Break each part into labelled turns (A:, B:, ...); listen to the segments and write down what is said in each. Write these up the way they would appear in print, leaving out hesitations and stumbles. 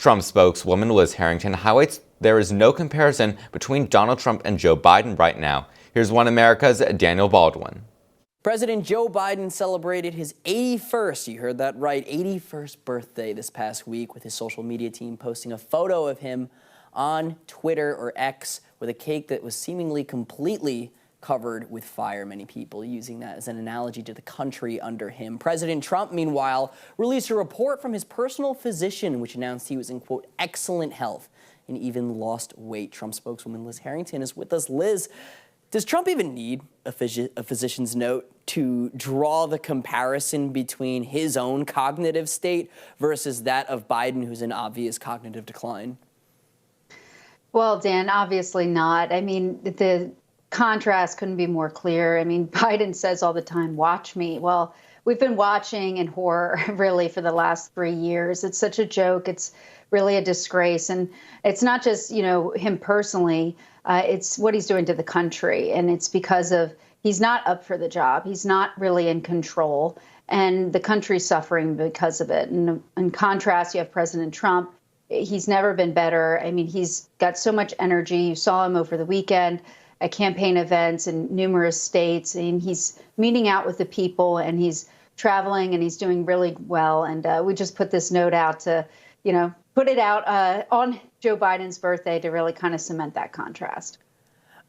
A: Trump spokeswoman Liz Harrington highlights there is no comparison between Donald Trump and Joe Biden right now. Here's One America's Daniel Baldwin.
B: President Joe Biden celebrated his 81st, you heard that right, 81st birthday this past week, with his social media team posting a photo of him on Twitter or X with a cake that was seemingly completely covered with fire, many people using that as an analogy to the country under him. President Trump, meanwhile, released a report from his personal physician, which announced he was in, quote, excellent health and even lost weight. Trump spokeswoman Liz Harrington is with us. Liz, does Trump even need a physician's note to draw the comparison between his own cognitive state versus that of Biden, who's in obvious cognitive decline?
C: Well, Dan, obviously not. I mean, the contrast couldn't be more clear. I mean, Biden says all the time, watch me. Well, we've been watching in horror really for the last 3 years. It's such a joke. It's really a disgrace. And it's not just, him personally. It's what he's doing to the country. And it's because of he's not up for the job. He's not really in control. And the country's suffering because of it. And in contrast, you have President Trump. He's never been better. I mean, he's got so much energy. You saw him over the weekend at campaign events in numerous states. And he's meeting out with the people, and he's traveling, and he's doing really well. And we just put this note out to, put it out on Joe Biden's birthday to really kind of cement that contrast.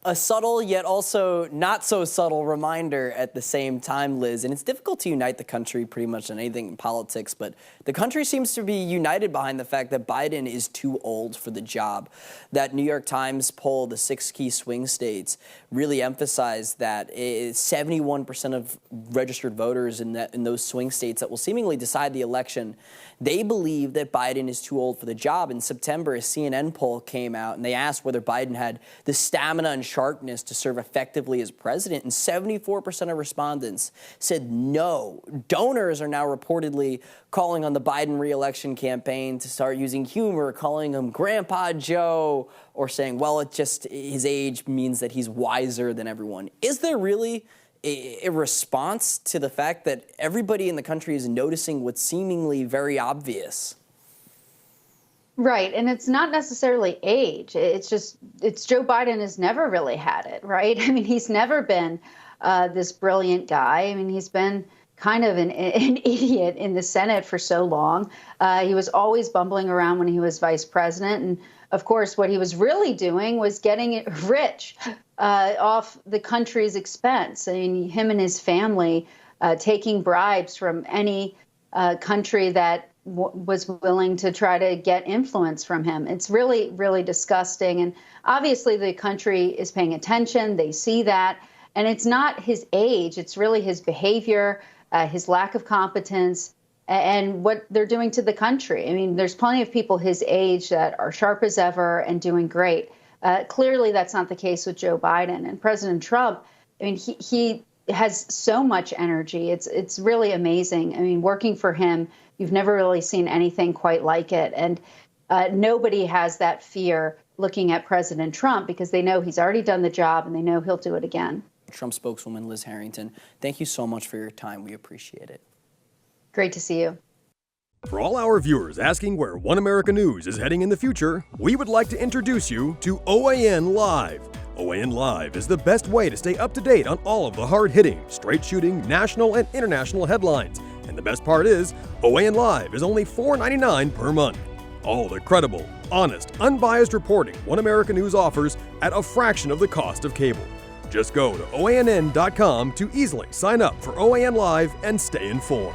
B: A subtle yet also not so subtle reminder at the same time, Liz, and it's difficult to unite the country pretty much on anything in politics, but the country seems to be united behind the fact that Biden is too old for the job. That New York Times poll, the 6 key swing states, really emphasized that 71% of registered voters in those swing states that will seemingly decide the election, they believe that Biden is too old for the job. In September, a CNN poll came out, and they asked whether Biden had the stamina and sharpness to serve effectively as president, and 74% of respondents said no. Donors are now reportedly calling on the Biden re-election campaign to start using humor, calling him Grandpa Joe, or saying, well, it just his age means that he's wiser than everyone. Is there really a response to the fact that everybody in the country is noticing what's seemingly very obvious?
C: Right. And it's not necessarily age. It's Joe Biden has never really had it, right? I mean, he's never been this brilliant guy. I mean, he's been kind of an idiot in the Senate for so long. He was always bumbling around when he was vice president. And of course, what he was really doing was getting rich off the country's expense. I mean, him and his family taking bribes from any country that was willing to try to get influence from him. It's really, really disgusting. And obviously the country is paying attention. They see that. And it's not his age. It's really his behavior, his lack of competence, and what they're doing to the country. I mean, there's plenty of people his age that are sharp as ever and doing great. Clearly, that's not the case with Joe Biden. And President Trump, I mean, he has so much energy. It's really amazing. I mean, working for him, you've never really seen anything quite like it. And nobody has that fear looking at President Trump because they know he's already done the job and they know he'll do it again.
B: Trump spokeswoman Liz Harrington, thank you so much for your time. We appreciate it.
C: Great to see you.
D: For all our viewers asking where One America News is heading in the future, we would like to introduce you to OAN Live. OAN Live is the best way to stay up to date on all of the hard-hitting, straight-shooting, national and international headlines. And the best part is, OAN Live is only $4.99 per month. All the credible, honest, unbiased reporting One America News offers at a fraction of the cost of cable. Just go to OANN.com to easily sign up for OAN Live and stay informed.